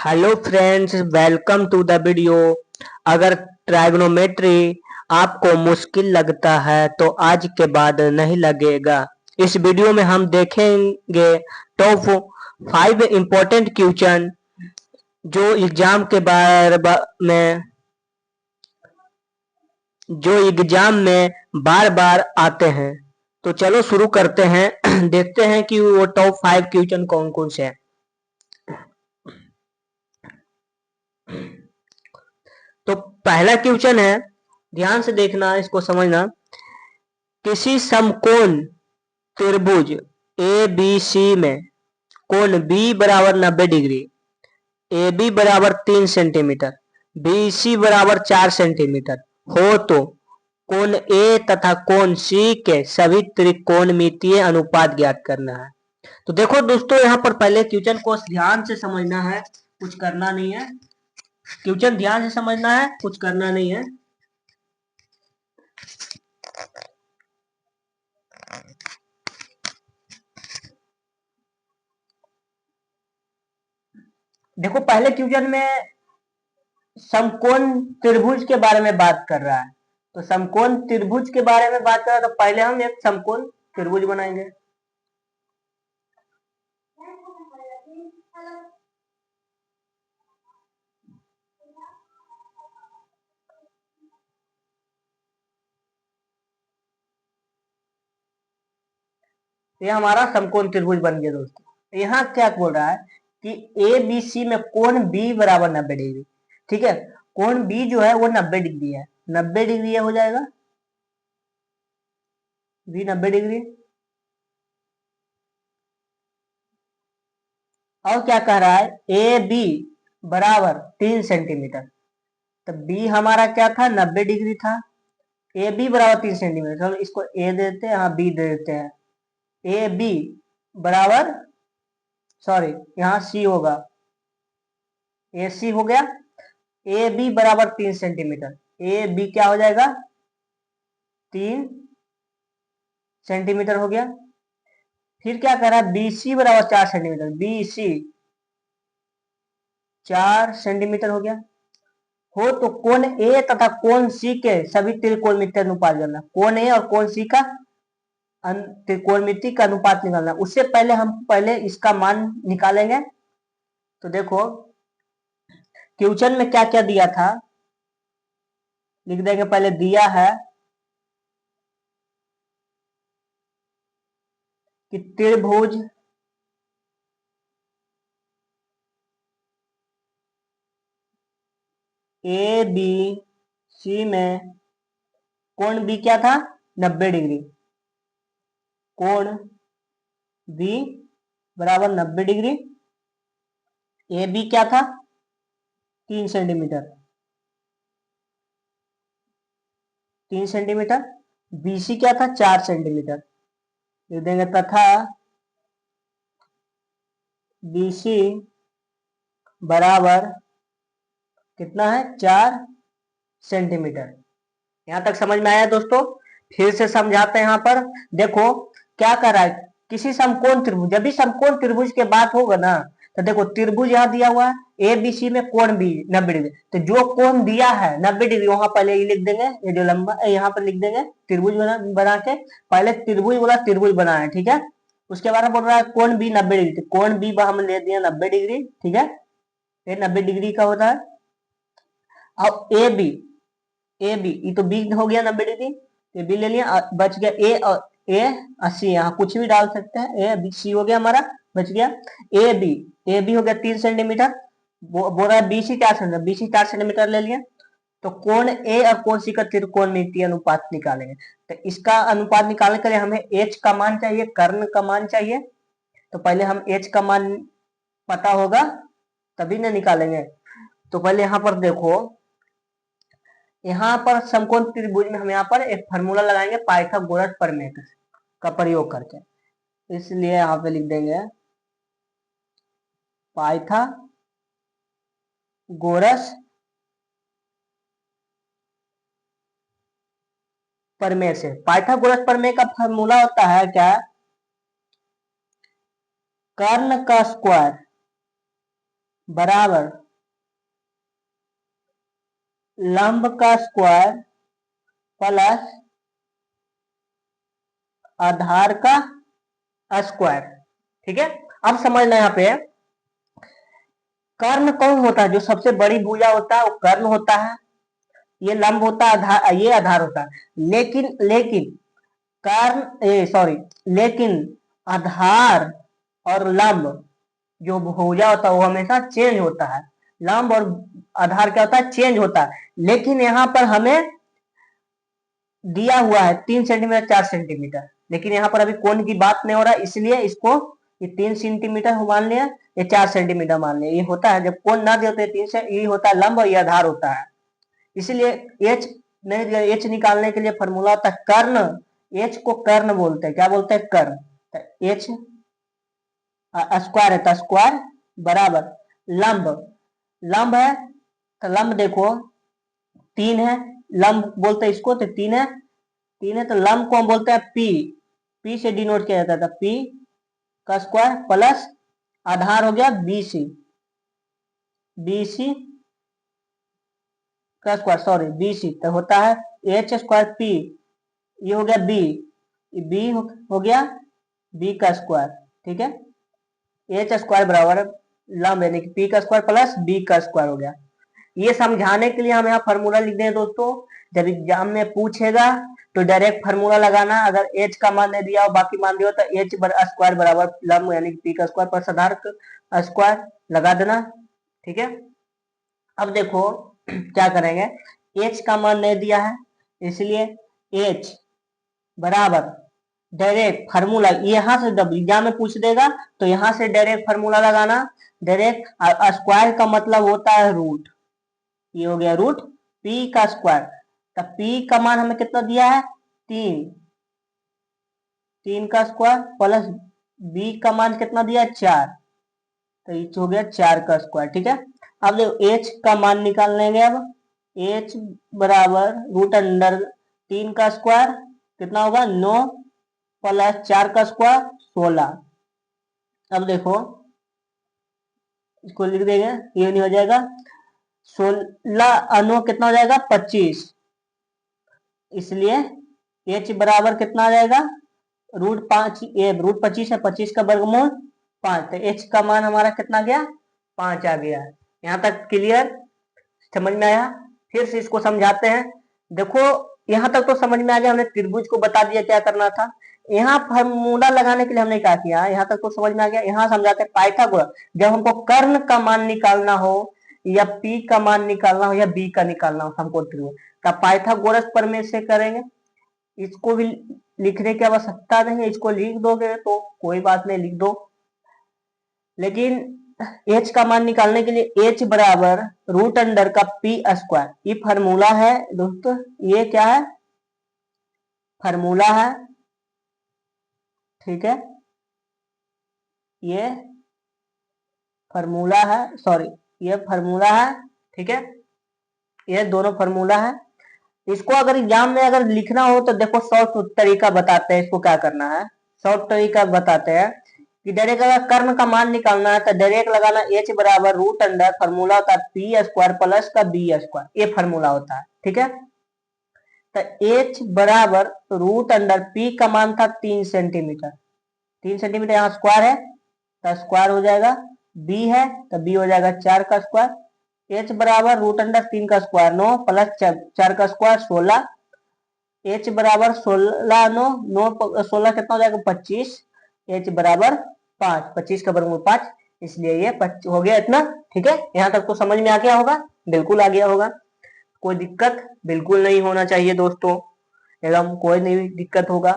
Hello friends, welcome to the video. अगर trigonometry आपको मुश्किल लगता है तो आज के बाद नहीं लगेगा। इस वीडियो में हम देखेंगे टॉप 5 इम्पोर्टेंट क्वेश्चन जो एग्जाम के बारे में बार बार आते हैं। तो चलो शुरू करते हैं। देखते हैं कि वो टॉप 5 क्वेश्चन कौन कौन से हैं। तो पहला क्वेश्चन है, ध्यान से देखना, इसको समझना। किसी समकोण त्रिभुज ए बी सी में कोण बी बराबर 90 डिग्री, ए बी बराबर 3 सेंटीमीटर, बी सी बराबर 4 सेंटीमीटर हो तो कोण ए तथा कोण सी के सभी त्रिकोणमितीय अनुपात ज्ञात करना है। तो देखो दोस्तों, यहाँ पर पहले क्वेश्चन को ध्यान से समझना है, कुछ करना नहीं है। क्वेश्चन ध्यान से समझना है, कुछ करना नहीं है। देखो, पहले क्वेश्चन में समकोण त्रिभुज के बारे में बात कर रहा है। तो समकोण त्रिभुज के बारे में बात कर रहा है, तो पहले हम एक समकोण त्रिभुज बनाएंगे। ये हमारा समकोण त्रिभुज बन गया दोस्तों। यहाँ क्या बोल रहा है कि ए बी सी में कोण बी बराबर 90 डिग्री। ठीक है, कोण बी जो है वो 90 डिग्री है। 90 डिग्री हो जाएगा, बी 90 डिग्री। और क्या कह रहा है, ए बी बराबर 3 सेंटीमीटर। तो बी हमारा क्या था, 90 डिग्री था। ए बी बराबर 3 सेंटीमीटर, चलो इसको ए देते हैं, हाँ बी दे देते हैं। ए बी बराबर, सॉरी यहाँ सी होगा, ए सी हो गया। ए बी बराबर 3 सेंटीमीटर, ए बी क्या हो जाएगा, 3 सेंटीमीटर हो गया। फिर क्या कर रहा है, बी सी बराबर 4 सेंटीमीटर, बी सी 4 सेंटीमीटर हो गया। हो तो कोण ए तथा कोण सी के सभी त्रिकोणमितीय अनुपात करना। कोण ए और कोण सी का त्रिकोणमिति का अनुपात निकालना। उससे पहले हम इसका मान निकालेंगे। तो देखो क्वेश्चन में क्या क्या दिया था, लिख देंगे। पहले दिया है कि त्रिभुज ए बी सी में कोण बी क्या था, 90 डिग्री। कोण बी बराबर 90 डिग्री। ए बी क्या था, 3 सेंटीमीटर, 3 सेंटीमीटर। बी सी क्या था, 4 सेंटीमीटर, लिख देंगे। तथा बी सी बराबर कितना है, 4 सेंटीमीटर। यहां तक समझ में आया दोस्तों? फिर से समझाते हैं। यहाँ पर देखो क्या कर रहा है, किसी समकोण त्रिभुज, जब भी समकोण त्रिभुज के बात होगा ना, तो देखो त्रिभुज यहाँ दिया हुआ है, ए बी सी में कोण बी 90 डिग्री। तो जो कोण दिया है 90 डिग्री, वहां पहले ये लिख देंगे, ये जो लंबा यहाँ पर लिख देंगे। त्रिभुज बना के पहले त्रिभुज बोला, त्रिभुज बना है, ठीक है। उसके बाद बोल रहा है कोण बी 90 डिग्री, तो कोण बी हम ले दिया 90 डिग्री, ठीक है। ये 90 डिग्री का होता है। अब ए बी, ये तो बी हो गया 90 डिग्री, ये बी ले लिया। बच गया ए और ए 80, यहाँ कुछ भी डाल सकते हैं। ए बी सी हो गया हमारा, बच गया। ए बी हो गया 3 सेंटीमीटर। बोल रहा है B C 4 centimetre, B C 4 centimetre ले लिया। तो कोण ए और कोण सी का त्रिकोणमितीय अनुपात निकालेंगे। तो इसका अनुपात निकालने के लिए हमें एच का मान चाहिए, कर्ण का मान चाहिए। तो पहले हम एच का मान पता होगा तभी ना निकालेंगे। तो पहले यहाँ पर देखो, यहाँ पर समकोण त्रिभुज में हम यहाँ पर एक फार्मूला लगाएंगे, पाइथागोरस प्रमेय का प्रयोग करके। इसलिए यहाँ पे लिख देंगे पाइथागोरस प्रमेय से। पाइथागोरस प्रमेय का फार्मूला होता है क्या, कर्ण का स्क्वायर बराबर लंब का स्क्वायर प्लस आधार का स्क्वायर। ठीक है, अब समझना यहाँ पे कर्ण कौन होता है, जो सबसे बड़ी भुजा होता है वो कर्ण होता है, ये लंब होता है, आधार ये आधार होता है। लेकिन लेकिन कर्ण सॉरी लेकिन आधार और लंब जो भुजा होता है वो हमेशा चेंज होता है। लंब और आधार क्या होता है, चेंज होता है। लेकिन यहाँ पर हमें दिया हुआ है 3 सेंटीमीटर 4 सेंटीमीटर, लेकिन यहाँ पर अभी कोण की बात नहीं हो रहा, इसलिए इसको ये 3 सेंटीमीटर मान लिया, ये 4 सेंटीमीटर मान लिया। ये होता है जब कोण ना दे होते 3 से, ये होता है लंब और ये आधार होता है। इसलिए एच नहीं दिया, एच निकालने के लिए फॉर्मूला होता है कर्ण। एच को कर्ण बोलते हैं, क्या बोलते हैं, कर्ण। एच स्क्वायर है तो स्क्वायर बराबर लंब, लंब है तो लंब देखो 3 है, लंब बोलते हैं इसको, तो 3 है, 3 है तो लंब को हम बोलते हैं पी, पी से डिनोट किया जाता था, पी का स्क्वायर प्लस आधार हो गया बीसी, बीसी का स्क्वायर सॉरी बीसी, तो होता है एच स्क्वायर पी, ये हो गया बी, बी हो गया बी का स्क्वायर। ठीक है, एच स्क्वायर बराबर लंब यानी कि पी का स्क्वायर प्लस बी का स्क्वायर हो गया। ये समझाने के लिए हम यहाँ फार्मूला लिख दें दोस्तों, जब एग्जाम में पूछेगा तो डायरेक्ट फार्मूला लगाना। अगर एच का मान नहीं दिया हो बाकी मान दिया हो तो एच स्क्वायर बराबर लंब यानी कि पी का स्क्वायर प्लस आधार का स्क्वायर लगा देना। ठीक है, अब देखो क्या करेंगे, एच का मान नहीं दिया है इसलिए एच बराबर डायरेक्ट फार्मूला यहाँ से, जब एग्जाम में पूछ देगा तो यहाँ से डायरेक्ट फार्मूला लगाना। डायरेक्ट स्क्वायर का मतलब होता है रूट, ये हो गया रूट पी का स्क्वायर। तो पी का मान हमें कितना दिया है 3, 3 का स्क्वायर प्लस बी का मान कितना दिया है 4, तो ये हो गया 4 का स्क्वायर। ठीक है, अब देखो एच का मान निकाल लेंगे। अब एच बराबर रूट अंडर 3 का स्क्वायर कितना होगा 9 प्लस 4 का स्क्वायर 16। अब देखो इसको लिख देंगे, ये नहीं हो जाएगा 16 अनु कितना हो जाएगा 25, इसलिए एच बराबर कितना आ जाएगा रूट 5, ये रूट 25 है, 25 का वर्गमूल 5, तो एच का मान हमारा कितना गया 5 आ गया। यहाँ तक क्लियर, समझ में आया। फिर से इसको समझाते हैं। देखो यहाँ तक तो समझ में आ गया, हमने त्रिभुज को बता दिया क्या करना था। यहाँ फार्मूला लगाने के लिए हमने क्या किया, यहाँ तक तो समझ में आ गया। यहाँ समझाते हैं पाइथागोरस, जब हमको कर्ण का मान निकालना हो या पी का मान निकालना हो या बी का निकालना हो हमको त्रिभुज, तब पाइथागोरस प्रमेय से करेंगे। इसको भी लिखने की आवश्यकता नहीं है, इसको लिख दोगे तो कोई बात नहीं, लिख दो। लेकिन एच का मान निकालने के लिए एच बराबर रूट अंडर का पी स्क्वायर, ये फार्मूला है दोस्तों, ये क्या है फार्मूला है। ठीक है, ये फार्मूला है, सॉरी ये फार्मूला है। ठीक है, ये दोनों फार्मूला है। इसको अगर एग्जाम में अगर लिखना हो तो देखो शॉर्ट तरीका बताते हैं, इसको क्या करना है, शॉर्ट तरीका बताते हैं कि डायरेक्ट अगर कर्ण का मान निकालना है तो डायरेक्ट लगाना एच बराबर रूट अंडर फार्मूला होता है पी स्क्वायर प्लस का बी स्क्वायर, ये फार्मूला होता है। ठीक है, तो एच बराबर रूट अंडर पी का मान था 3 सेंटीमीटर, 3 सेंटीमीटर यहाँ स्क्वायर है तो स्क्वायर हो जाएगा, बी है तो बी हो जाएगा 4 का स्क्वायर। एच बराबर रूट अंडर 3 का स्क्वायर 9 प्लस 4 का स्क्वायर 16, एच बराबर 16 9 9 16 कितना हो जाएगा 25, एच बराबर 5, 25 का वर्गमूल 5, इसलिए ये हो गया इतना। ठीक है, यहाँ तक तो समझ में आ गया होगा, बिल्कुल आ गया होगा, कोई दिक्कत बिल्कुल नहीं होना चाहिए दोस्तों, एकदम कोई नहीं दिक्कत होगा।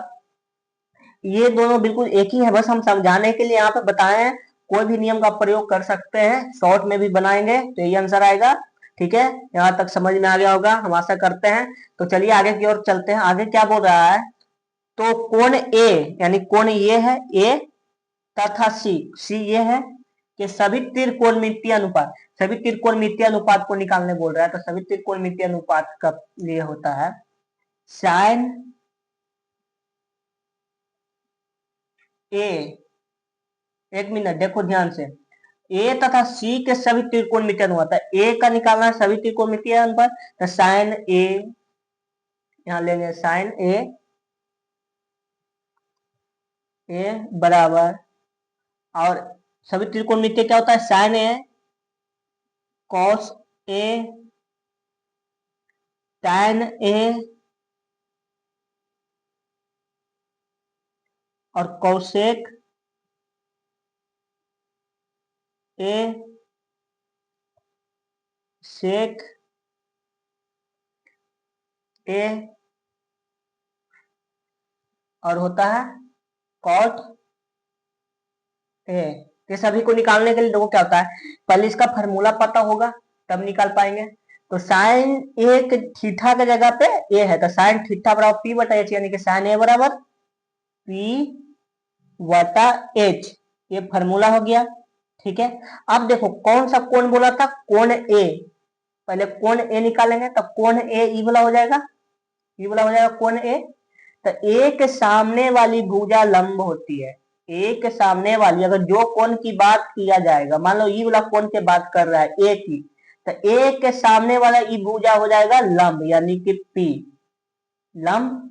ये दोनों बिल्कुल एक ही है, बस हम समझाने के लिए यहाँ पे बताए हैं। कोई भी नियम का प्रयोग कर सकते हैं, शॉर्ट में भी बनाएंगे तो यही आंसर आएगा। ठीक है, यहाँ तक समझ में आ गया होगा, हम आशा करते हैं। तो चलिए आगे की ओर चलते हैं। आगे क्या बोल रहा है, तो कोण ए यानी कोण ये है ए तथा सी, सी ये है कि सभी त्रिकोणमितीय अनुपात, सभी त्रिकोणमितीय अनुपात को निकालने बोल रहा है। तो सभी त्रिकोणमितीय अनुपात का लिए होता है साइन ए, एक मिनट देखो ध्यान से, ए तथा सी के सभी त्रिकोणमितीय अनुपात, ए का निकालना है सभी त्रिकोणमितीय अनुपात, तो साइन ए यहां लेंगे, साइन ए बराबर, और सभी त्रिकोणमितीय क्या होता है, sign A, cos A, tan A और कौसेक ए, सेक ए, और होता है कॉट ए। ये सभी को निकालने के लिए देखो क्या होता है, पहले इसका फार्मूला पता होगा तब निकाल पाएंगे। तो साइन ए के थीटा के जगह पे ए है, तो साइन थीटा बराबर पी बटा एच, यानी कि साइन ए बराबर पी बटा एच, ये फार्मूला हो गया। ठीक है, अब देखो कौन सा कोण बोला था, कोण ए, पहले कोण ए निकालेंगे, तो कोण ए ई वाला हो जाएगा, ई वाला हो जाएगा कोण ए। तो ए के सामने वाली भुजा लंब होती है, ए के सामने वाली, अगर जो कोण की बात किया जाएगा, मान लो ई वाला कोण की बात कर रहा है ए की, तो ए के सामने वाला ई भुजा हो जाएगा लंब, यानी कि पी लंब।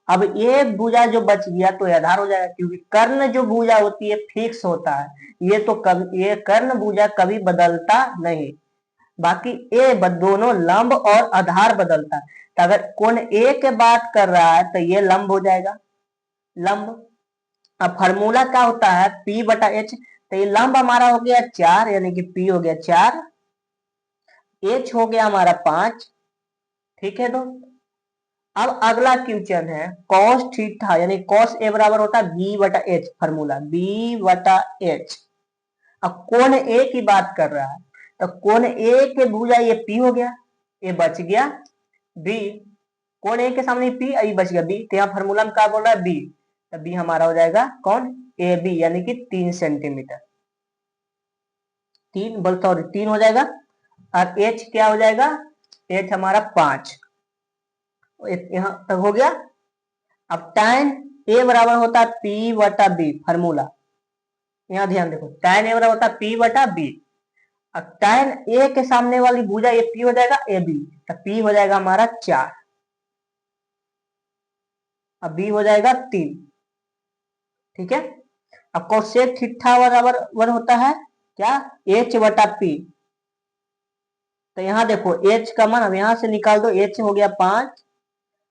अब ये भुजा जो बच गया तो आधार हो जाएगा, क्योंकि कर्ण जो भुजा होती है फिक्स होता है, ये तो कभी, ये कर्ण भुजा कभी बदलता नहीं, बाकी ए दोनों लंब और आधार बदलता है। तो अगर कोण ए के बात कर रहा है तो ये लंब हो जाएगा, लंब। अब फार्मूला क्या होता है, पी बटा एच, तो ये लंब हमारा हो गया 4, यानी कि पी हो गया 4, एच हो गया हमारा 5। ठीक है दोस्त, अब अगला क्वेश्चन है कॉस थीटा, यानी कॉस ए बराबर होता है बी बटा एच, फार्मूला बी बटा एच। अब कोण ए की बात कर रहा है, तो कोण ए के भुजा ये पी हो गया, ये बच गया बी, कोण ए के सामने पी, ये बच गया बी, तो यहाँ फार्मूला में क्या बोल रहा है बी, तो बी हमारा हो जाएगा कौन, ए बी, यानी कि 3 सेंटीमीटर, 3 बोल सॉरी 3 हो जाएगा। और एच क्या हो जाएगा, एच हमारा 5, यहां तक हो गया। अब tan ए बराबर होता है पी बटा बी, फार्मूला यहां ध्यान देखो, tan ए बराबर होता है पी बटा बी। अब tan ए के सामने वाली भुजा ये पी हो जाएगा ए बी, तो पी हो जाएगा हमारा 4, अब बी हो जाएगा 3। ठीक है, अब कोसेक थीटा बराबर वन होता है क्या, एच बटा पी, तो यहां देखो एच का मान अब यहां से निकाल दो, एच हो गया 5,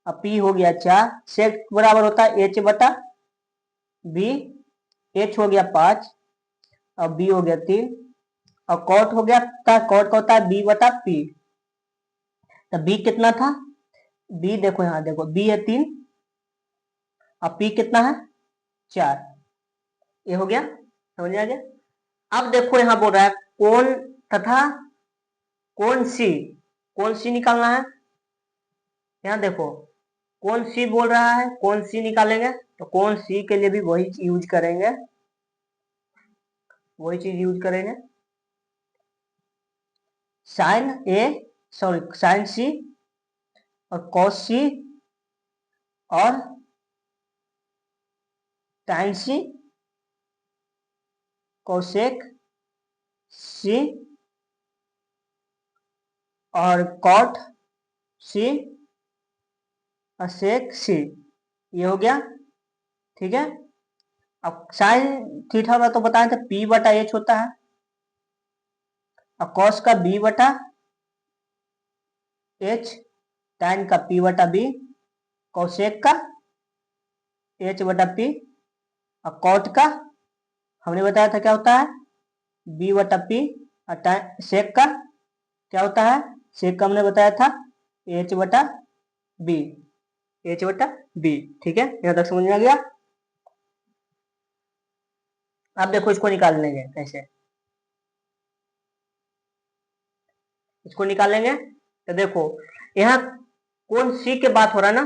अब पी हो गया 4, सेक बराबर होता है एच बटा बी, एच हो गया 5, अब बी हो गया 3, और कॉट हो गया, कॉट का होता है बी बटा पी, तो बी कितना था, बी देखो यहां देखो बी है 3, अब पी कितना है 4, ये हो गया, समझ आ गया। अब देखो यहां बोल रहा है कोण तथा कोण सी, कोण सी निकालना है, यहां देखो कोण सी बोल रहा है, कोण सी निकालेंगे, तो कोण सी के लिए भी वही यूज करेंगे, वही चीज यूज करेंगे, साइन ए सॉरी साइन सी और कॉस सी और टाइन सी, कोसेक सी और कॉट सी और सेक सी, ये हो गया। ठीक है, अब साइन थीटा वाला तो बताए थे पी बटा एच होता है, और कॉस का बी बटा एच, टाइन का पी बटा बी, कोसेक का एच बटा पी, और कॉट का हमने बताया था क्या होता है बी बटा पी, और सेक का क्या होता है, सेक का हमने बताया था एच बटा बी, एच बटा बी। ठीक है, यहां तक समझ में आ गया। अब देखो इसको निकाल लेंगे कैसे, इसको निकालेंगे, तो देखो यहाँ कौन सी के बात हो रहा है ना,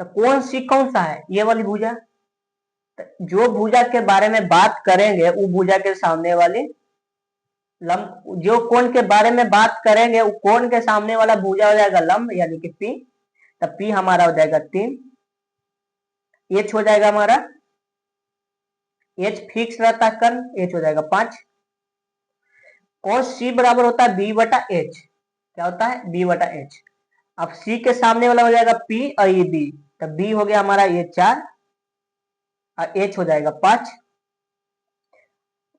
तो कौन सी कौन सा है, ये वाली भुजा, तो जो भुजा के बारे में बात करेंगे वो भुजा के सामने वाली लंब, जो कोण के बारे में बात करेंगे वो कोण के सामने वाला भुजा हो जाएगा लंब, यानी कि पी, तो पी हमारा हो जाएगा 3, एच हो जाएगा हमारा, एच फिक्स रहता है कर्ण, एच हो जाएगा 5, और सी बराबर होता है बी बटा एच। क्या होता है? बी बटा एच। अब सी के सामने वाला हो जाएगा पी और ये बी, तब बी हो गया हमारा ये 4 और एच हो जाएगा 5।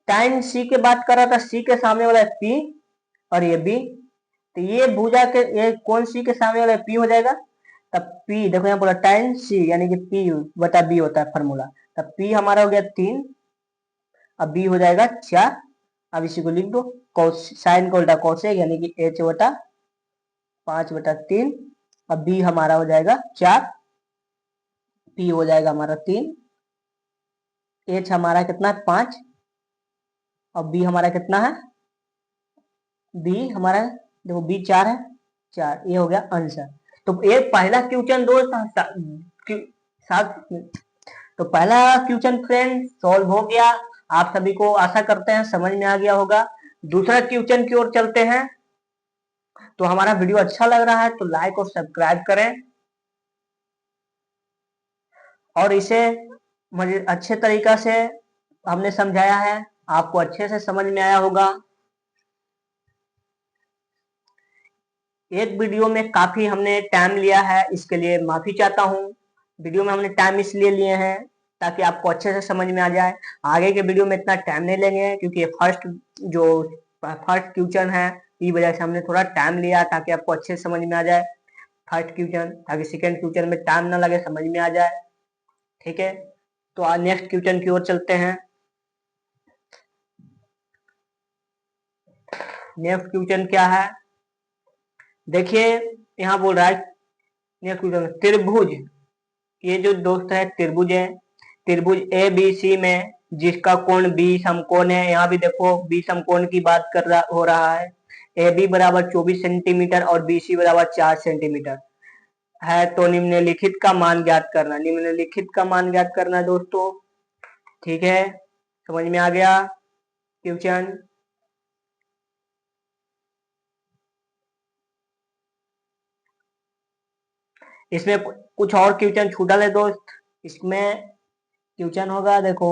टाइम सी के बात कर रहा था, सी के सामने वाला है पी और ये बी, तो ये भुजा के ये कौन सी के सामने वाला पी हो जाएगा, तब पी देखो यहाँ बोला टाइम सी यानी कि पी बटा बी होता है फॉर्मूला, तब पी हमारा हो गया 3 अब बी हो जाएगा 4। अब इसी को लिख दो, कॉस साइन का उल्टा कॉसेक यानी कि एच बटा 5/3। अब बी हमारा हो जाएगा 4, पी हो जाएगा हमारा 3, एच हमारा कितना है 5 और बी हमारा कितना है, बी हमारा देखो बी 4 है, 4 ये हो गया आंसर। तो एक पहला क्वेश्चन दोस्त साथ, तो पहला क्वेश्चन फ्रेंड सॉल्व हो गया। आप सभी को आशा करते हैं समझ में आ गया होगा। दूसरा क्वेश्चन की ओर चलते हैं। तो हमारा वीडियो अच्छा लग रहा है तो लाइक और सब्सक्राइब करें और इसे मुझे अच्छे तरीका से हमने समझाया है, आपको अच्छे से समझ में आया होगा। एक वीडियो में काफी हमने टाइम लिया है, इसके लिए माफी चाहता हूँ। वीडियो में हमने टाइम इसलिए लिए हैं ताकि आपको अच्छे से समझ में आ जाए। आगे के वीडियो में इतना टाइम नहीं लेंगे क्योंकि फर्स्ट क्वेश्चन है, इस वजह से हमने थोड़ा टाइम लिया ताकि आपको अच्छे से समझ में आ जाए फर्स्ट क्वेश्चन, ताकि सेकेंड क्वेश्चन में टाइम ना लगे, समझ में आ जाए। ठीक है, तो आज नेक्स्ट क्वेश्चन की ओर चलते हैं। नेक्स्ट क्वेश्चन क्या है, देखिए यहाँ बोल रहा है नेक्स्ट क्वेश्चन त्रिभुज, ये जो दोस्त है त्रिभुज है, त्रिभुज ए बी सी में जिसका कोण बी समकोण है। यहाँ भी देखो बी समकोण की बात हो रहा है। ए बी बराबर 24 सेंटीमीटर और बी सी बराबर 4 सेंटीमीटर है, तो निम्नलिखित का मान ज्ञात करना। निम्नलिखित का मान ज्ञात करना है दोस्तों। ठीक है, समझ में आ गया क्वेश्चन। इसमें कुछ और क्वेश्चन छूटा है दोस्त। इसमें क्वेश्चन होगा देखो,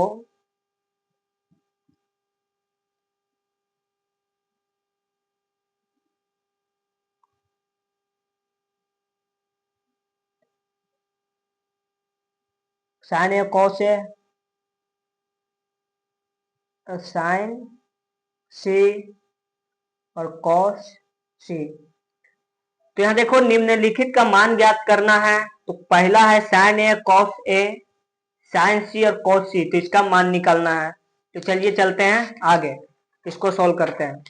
साइन है कॉस है, तो साइन सी और कॉस सी। तो यहाँ देखो निम्नलिखित का मान ज्ञात करना है। तो पहला है sign A cos A, sign सी और कॉस सी, तो इसका मान निकालना है। तो चलिए चलते हैं आगे, इसको सॉल्व करते हैं।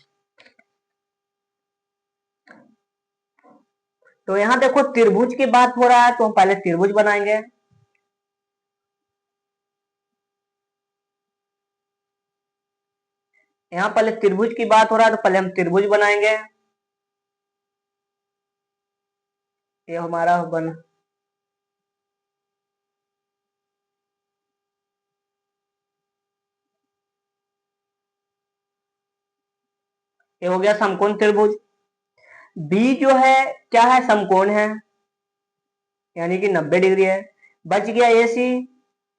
तो यहाँ देखो त्रिभुज की बात हो रहा है, तो हम पहले त्रिभुज बनाएंगे। यहाँ पहले त्रिभुज की बात हो रहा है तो पहले हम त्रिभुज बनाएंगे। ये हमारा बन ये हो गया समकोण त्रिभुज। बी जो है क्या है, समकोण है यानी कि 90 डिग्री है। बच गया ए सी,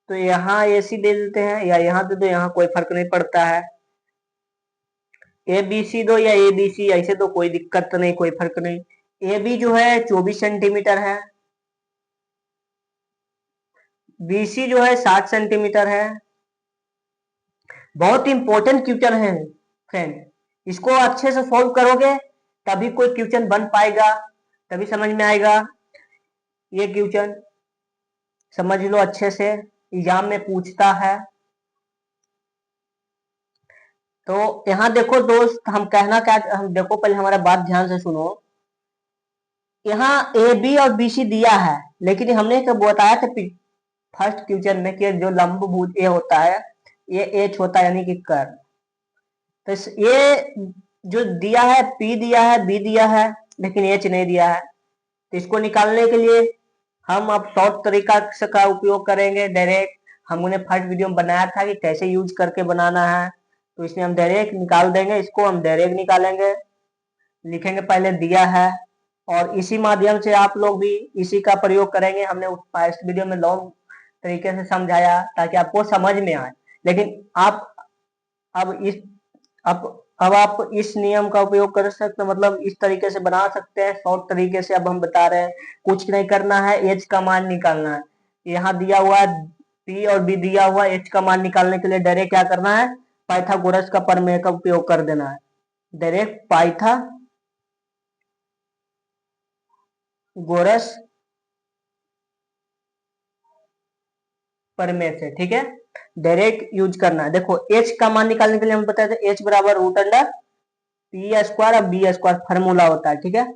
तो यहाँ ए सी दे देते हैं या यहाँ दे दो, यहाँ कोई फर्क नहीं पड़ता है। ए बी सी दो या ए बी सी, ऐसे तो कोई दिक्कत नहीं, कोई फर्क नहीं। ए बी जो है 24 सेंटीमीटर है, बी सी जो है 60 सेंटीमीटर है। बहुत इंपॉर्टेंट क्वेश्चन है फ्रेंड, इसको अच्छे से सॉल्व करोगे तभी कोई क्वेश्चन बन पाएगा, तभी समझ में आएगा। ये क्वेश्चन समझ लो अच्छे से, एग्जाम में पूछता है। तो यहाँ देखो दोस्त, हम कहना क्या, हम देखो पहले हमारा बात ध्यान से सुनो। यहाँ ए बी और बी सी दिया है, लेकिन हमने क्या बताया था फर्स्ट क्वेश्चन में कि जो लंबभुज ए होता है ये एच होता है यानी कि कर्व। तो ये जो दिया है पी दिया है बी दिया है लेकिन एच नहीं दिया है, तो इसको निकालने के लिए हम अब शॉर्ट तरीका का उपयोग करेंगे डायरेक्ट। हमने फर्स्ट वीडियो में बनाया था कि कैसे यूज करके बनाना है, तो इसमें हम डायरेक्ट निकाल देंगे। इसको हम डायरेक्ट निकालेंगे, लिखेंगे पहले दिया है, और इसी माध्यम से आप लोग भी इसी का प्रयोग करेंगे। हमने फर्स्ट वीडियो में लॉन्ग तरीके से समझाया ताकि आपको समझ में आए, लेकिन आप अब इस अब अब आप इस नियम का उपयोग कर सकते हैं, मतलब इस तरीके से बना सकते हैं शॉर्ट तरीके से। अब हम बता रहे हैं, कुछ नहीं करना है, एच का मान निकालना है। यहाँ दिया हुआ है पी और बी दिया हुआ, एच का मान निकालने के लिए डायरेक्ट क्या करना है, पाइथागोरस का प्रमेय का उपयोग कर देना है। डायरेक्ट पाइथागोरस प्रमेय से, ठीक है, डायरेक्ट यूज करना है। देखो एच का मान निकालने के लिए हम बताए थे एच बराबर रूट अंडर पी स्क्वायर और बी स्क्वायर फॉर्मूला होता है, ठीक है।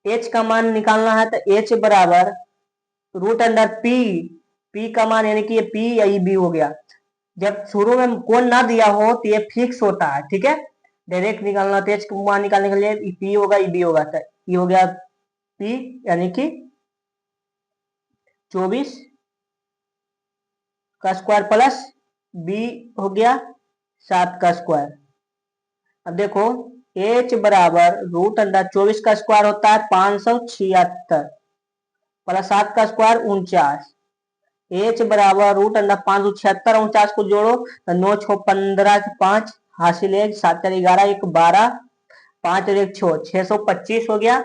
एच का मान निकालना है तो एच बराबर रूट अंडर पी, पी का मान यानी कि ये पी या बी हो गया। जब शुरू में कोण ना दिया हो तो ये फिक्स होता है, ठीक है। डायरेक्ट निकालना तो एच का मान निकालने के लिए पी होगा बी होगा, तो ये हो गया पी यानी कि 24 का स्क्वायर प्लस बी हो गया 7 का स्क्वायर। अब देखो एच बराबर रूट अंडर 24 का स्क्वायर होता है 576 प्लस 7 का स्क्वायर 49। एच बराबर रूट अंडर 576 और 49 को जोड़ो तो 9 6 15 5 हासिल 1 7 4 11 1 12 5 और 1 6 625 हो गया।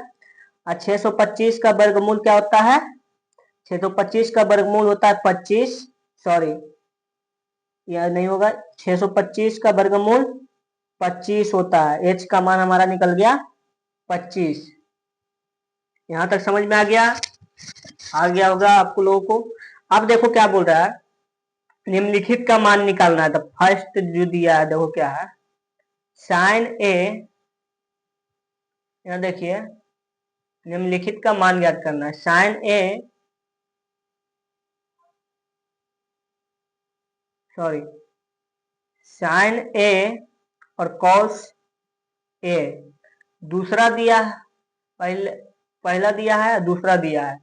और 625 का वर्गमूल क्या होता है, 625 का वर्गमूल होता है 25, सॉरी यह नहीं होगा, 625 का वर्गमूल 25 होता है। एच का मान हमारा निकल गया 25। यहां तक समझ में आ गया होगा आपको लोगों को। अब देखो क्या बोल रहा है, निम्नलिखित का मान निकालना है। तो फर्स्ट जो दिया है देखो क्या है, साइन ए, यहाँ देखिए निम्नलिखित का मान ज्ञात करना है। साइन ए, सॉरी साइन ए और कॉस ए, दूसरा दिया है, पहला दिया है दूसरा दिया है।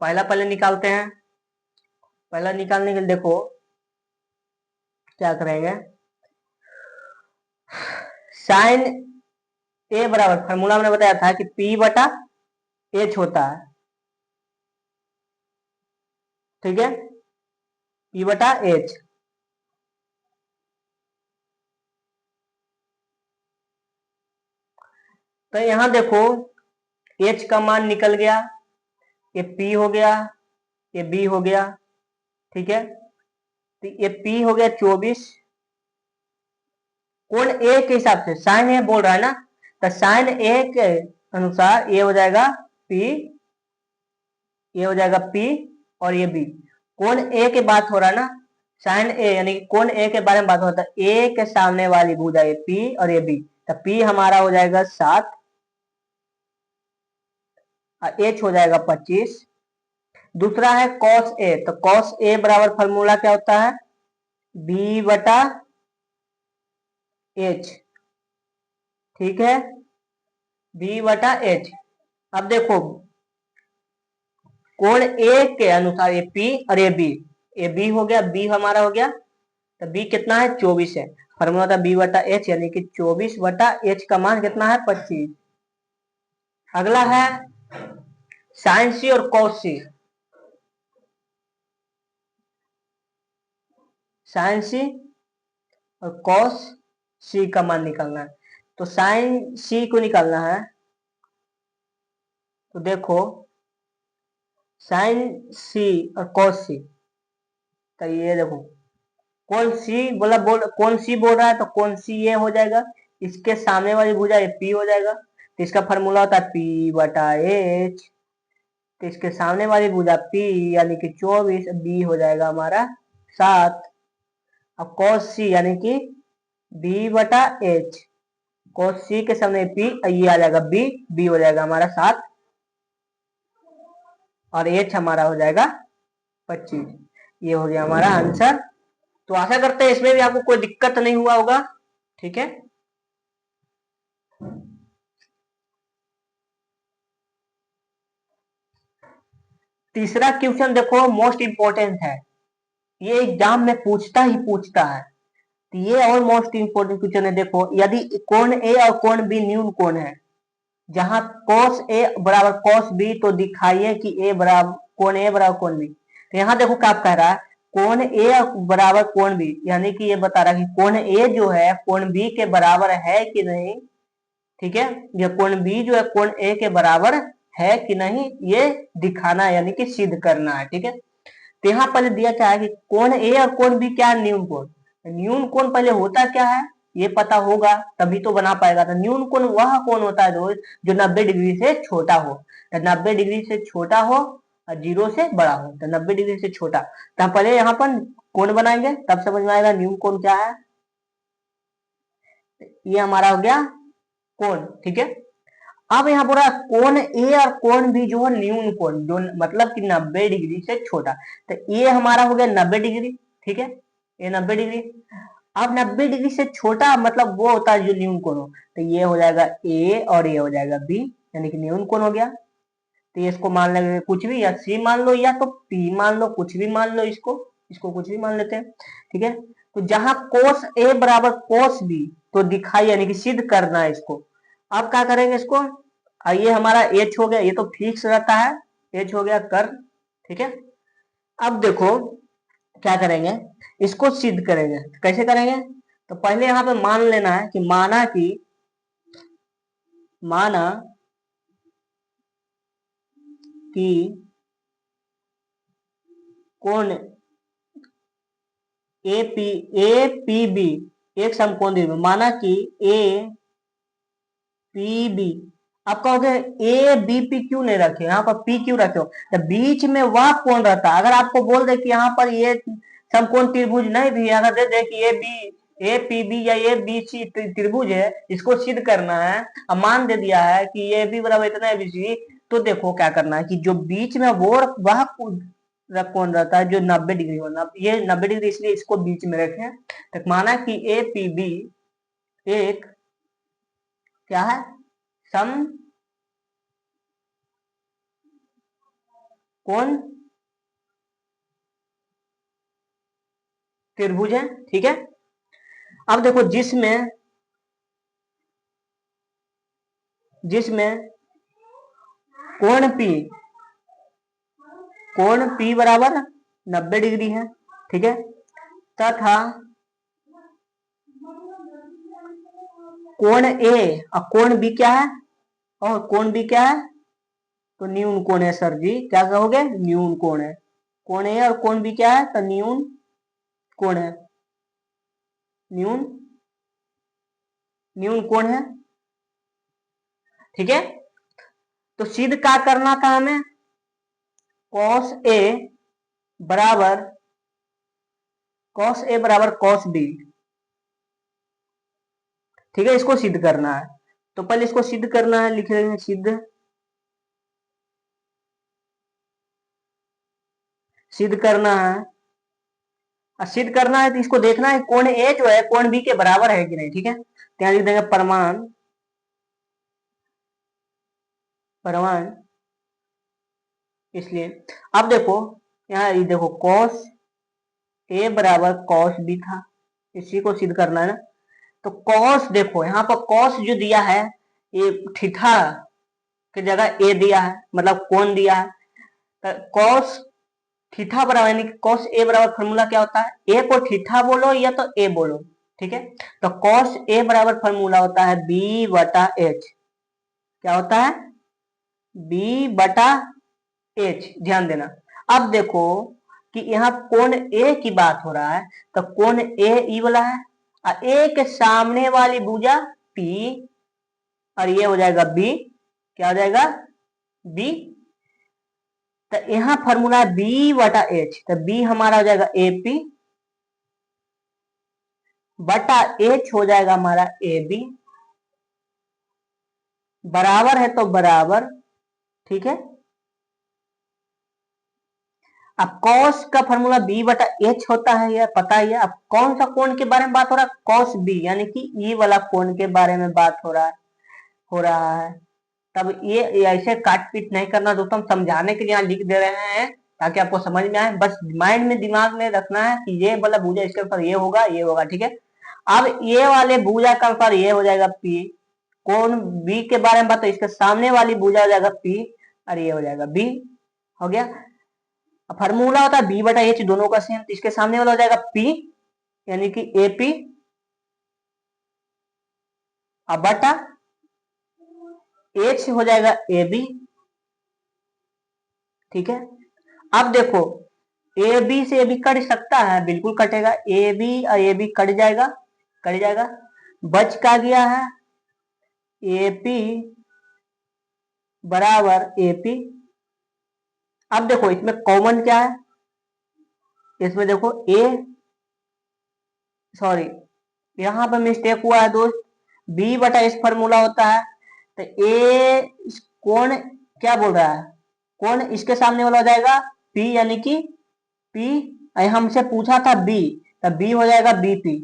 पहला पहले निकालते हैं। पहला निकालने के लिए देखो क्या करेंगे, साइन ए बराबर फॉर्मूला मैंने बताया था कि पी बटा एच होता है, ठीक है, पी बटा एच। तो यहां देखो एच का मान निकल गया, ये पी हो गया, ये बी हो गया, ठीक है। तो ये पी हो गया 24, कोण ए के हिसाब से साइन ए बोल रहा है ना, तो साइन ए के अनुसार ये हो जाएगा पी, ये हो जाएगा पी और ये बी। कोण ए के बात हो रहा है ना, साइन ए यानी कि कोण ए के बारे में बात हो रहा है, ए के सामने वाली भुजा ये पी और ये बी, तो पी हमारा हो जाएगा 7 और एच हो जाएगा 25। दूसरा है कॉस ए, तो कॉस ए बराबर फॉर्मूला क्या होता है, बी बटा एच, ठीक है, बी बटा एच। अब देखो कोण ए के अनुसार ये पी और ये बी हो गया, बी हमारा हो गया, तो बी कितना है 24 है। फॉर्मूला था बी बटा एच यानी कि 24 बटा एच का मान कितना है 25। अगला है साइन सी और कॉस सी, साइन सी और कॉस सी का मान निकालना है। तो साइन सी को निकालना है, तो देखो साइन सी और कॉस सी, तो ये देखो कौन सी कौन सी बोल रहा है, तो कौन सी ये हो जाएगा, इसके सामने वाली भुजा ये पी हो जाएगा, तो इसका फॉर्मूला होता है पी बटा एच, तो इसके सामने वाली भुजा पी यानी कि 24, बी हो जाएगा हमारा 7। अब कॉस सी यानी कि बी बटा एच, कॉस सी के सामने पी, ये आ जाएगा बी, बी हो जाएगा हमारा 7 और एच हमारा हो जाएगा 25। ये हो गया हमारा आंसर। तो आशा करते हैं इसमें भी आपको कोई दिक्कत नहीं हुआ होगा, ठीक है। तीसरा क्वेश्चन देखो मोस्ट इंपोर्टेंट है, ये एग्जाम में पूछता ही पूछता है, तो ये और मोस्ट इंपोर्टेंट क्वेश्चन है। देखो यदि कोण ए और कोण बी न्यून कोण है, जहां cos ए बराबर cos बी, तो दिखाइए कि ए बराबर कोण बी। तो यहां देखो क्या कह रहा है, कोण ए बराबर कोण बी, यानी कि ये बता रहा है कि कोण ए जो है कोण बी के बराबर है कि नहीं। ठीक है, ये कोण बी जो है कोण ए के बराबर है कि नहीं, ये दिखाना है, यानी कि सिद्ध करना है। ठीक है, तो यहाँ पहले दिया क्या है कि कोण ए और कोण बी क्या है, न्यून कोण। न्यून कोण पहले होता क्या है ये पता होगा तभी तो बना पाएगा। तो न्यून कोण वह कोण होता है दोस्त जो 90 डिग्री से छोटा हो। तो 90 डिग्री से छोटा हो और 0 से बड़ा हो, तो 90 डिग्री से छोटा। तो हम पहले यहाँ पर कोण बनाएंगे तब समझ में आएगा न्यून कोण क्या है। ये हमारा हो गया कोण। ठीक है, अब यहाँ पूरा कोण ए और कोण बी जो है न्यून कोण, जो मतलब कि 90 डिग्री से छोटा। तो ये हमारा हो गया 90 डिग्री। ठीक है, ये 90 डिग्री। अब 90 डिग्री से छोटा मतलब वो होता है जो न्यून कोण हो। तो ये हो जाएगा ए और ये हो जाएगा बी, यानी कि न्यून कोण हो गया। तो ये इसको मान लेंगे कुछ भी, या सी मान लो या तो पी मान लो, कुछ भी मान लो, इसको इसको कुछ भी मान लेते हैं। ठीक है, तो जहां कोस ए बराबर कोस बी तो दिखाई, यानी कि सिद्ध करना है इसको। अब क्या करेंगे इसको, ये हमारा एच हो गया, ये तो फिक्स रहता है, एच हो गया कर। ठीक है, अब देखो क्या करेंगे, इसको सिद्ध करेंगे। कैसे करेंगे, तो पहले यहाँ पे मान लेना है कि माना कि कोण ए पी बी एक समकोण द्विभुज, माना कि ए पी बी। आप कहोगे ए बी पी क्यों नहीं रखे, यहाँ पर पी क्यों रखे हो, तो बीच में वह कोण रहता है। अगर आपको बोल दे कि यहाँ पर ये समकोण त्रिभुज नहीं भी है, अगर दे दे कि ए पी बी या ए बी सी त्रिभुज है, इसको सिद्ध करना है, अब मान दे दिया है कि ए बी बराबर इतना है बी सी, तो देखो क्या करना है कि जो बीच में वो वह कोण रहता है जो 90 डिग्री होना, ये 90 डिग्री इसलिए इसको बीच में रखें। तो माना कि ए पी बी एक क्या है, सम कोण त्रिभुज है। ठीक है, अब देखो जिसमें कोण P बराबर 90 डिग्री है। ठीक है, तथा कोण A और कोण B क्या है, और कोण B क्या है, तो न्यून कोण है। सर जी क्या कहोगे, न्यून कोण है। कोण A और कोण B क्या है, तो न्यून कोण है, न्यून न्यून कोण है। ठीक है, तो सिद्ध क्या करना था हमें, कॉस ए बराबर कॉस बी। ठीक है, इसको सिद्ध करना है, तो पहले इसको सिद्ध करना है, लिख रहे हैं सिद्ध करना है। सिद्ध करना है तो इसको देखना है कोण ए जो है कोण बी के बराबर है कि नहीं। ठीक है, तो यहाँ लिख देंगे प्रमाण। इसलिए अब देखो यहाँ ये देखो कॉस ए बराबर कॉस बी था, इसी को सिद्ध करना है ना। तो कॉस देखो यहाँ पर कॉस जो दिया है ये थीटा की जगह ए दिया है, मतलब कोण दिया है। तो कॉस थीटा बराबर, यानी कि कॉस ए बराबर फॉर्मूला क्या होता है, ए को थीटा बोलो या तो ए बोलो। ठीक है, तो कॉस ए बराबर फॉर्मूला होता है बी बटा एच। क्या होता है, बी बटा एच। ध्यान देना, अब देखो कि यहाँ कोण ए की बात हो रहा है, तो कोण ए ई वाला है और ए के सामने वाली भुजा पी, और ये हो जाएगा बी। क्या हो जाएगा, बी। तो यहाँ फॉर्मूला है बी बटा एच, तो बी हमारा हो जाएगा ए पी बटा एच हो जाएगा हमारा ए बी, बराबर है तो बराबर। ठीक है, अब कॉस का फॉर्मूला बी बटा एच होता है, यह पता ही है। अब कौन सा कोण के बारे में बात हो रहा है, कॉस बी, यानी कि ई वाला कोण के बारे में बात हो रहा है। तब ये ऐसे काट पीट नहीं करना दोस्तों, हम समझाने के लिए यहाँ लिख दे रहे हैं ताकि आपको समझ में आए। बस माइंड में दिमाग में रखना है कि ये वाला भुजा इसके ऊपर ये होगा, ये होगा। ठीक है, अब ये वाले भुजा का ऊपर ये हो जाएगा पी, कोण बी के बारे में बात, तो इसके सामने वाली भुजा हो जाएगा पी और ये हो जाएगा बी। हो गया, फॉर्मूला होता है बी बटा एच दोनों का सेम, तो इसके सामने वाला हो जाएगा पी यानी कि एपी अब बटा एच हो जाएगा ए बी। ठीक है, अब देखो ए बी से ए बी कट सकता है, बिल्कुल कटेगा, ए बी और ए बी कट जाएगा, बच का गया है ए पी बराबर ए पी। अब देखो इसमें कॉमन क्या है, इसमें देखो ए सॉरी यहां पर मिस्टेक हुआ है दोस्त, बी बटा एस फॉर्मूला होता है, तो ए कौन क्या बोल रहा है, कौन इसके सामने वाला हो जाएगा पी यानी कि पी, हमसे पूछा था बी, तो बी हो जाएगा बीपी,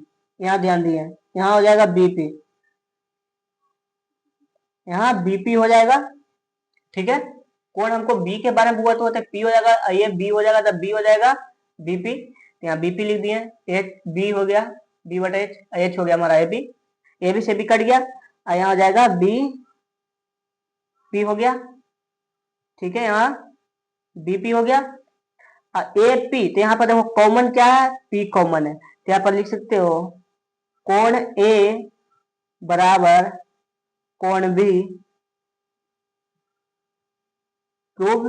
यहाँ ध्यान दिए, यहाँ हो जाएगा बीपी, यहाँ बीपी हो जाएगा। ठीक है, कौन हमको बी के बारे में पूछा तो पी हो जाएगा, ये बी हो जाएगा तो बी हो जाएगा बीपी, यहाँ बीपी लिख दिए, एच बी हो गया, बी बटा एच, एच हो गया हमारा ए बी, ए बी से बी कट गया, यहाँ हो जाएगा बी पी हो गया। ठीक है, यहाँ बीपी हो गया, ए पी, तो यहाँ पर देखो कॉमन क्या है, पी कॉमन है, तो यहाँ पर लिख सकते हो कोण ए बराबर कोण बी, प्रूव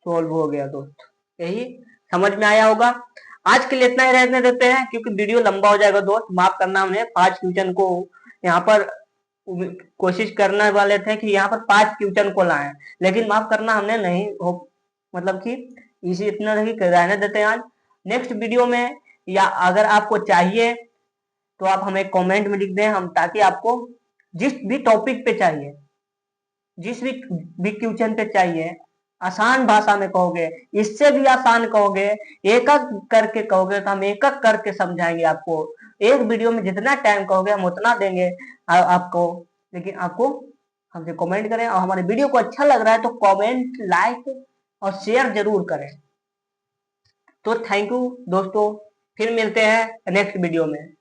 सोल्व हो गया दोस्त। यही समझ में आया होगा। आज के लिए इतना ही रहने देते हैं क्योंकि वीडियो लंबा हो जाएगा दोस्त, माफ करना, हमने 5 क्वेश्चन को यहाँ पर कोशिश करने वाले थे कि यहाँ पर 5 क्वेश्चन को लाएं, लेकिन माफ करना हमने नहीं हो, मतलब कि इसी इतना ही रहने देते हैं आज। नेक्स्ट वीडियो में या अगर आपको चाहिए तो आप हमें कमेंट में लिख दें, हम ताकि आपको जिस भी टॉपिक पे चाहिए, जिस भी क्वेश्चन पे चाहिए, आसान भाषा में कहोगे, इससे भी आसान कहोगे, एक एक करके कहोगे तो हम एक एक करके समझाएंगे आपको। एक वीडियो में जितना टाइम कहोगे हम उतना देंगे आपको, लेकिन आपको हमसे कमेंट करें, और हमारे वीडियो को अच्छा लग रहा है तो कमेंट लाइक और शेयर जरूर करें। तो थैंक यू दोस्तों, फिर मिलते हैं नेक्स्ट वीडियो में।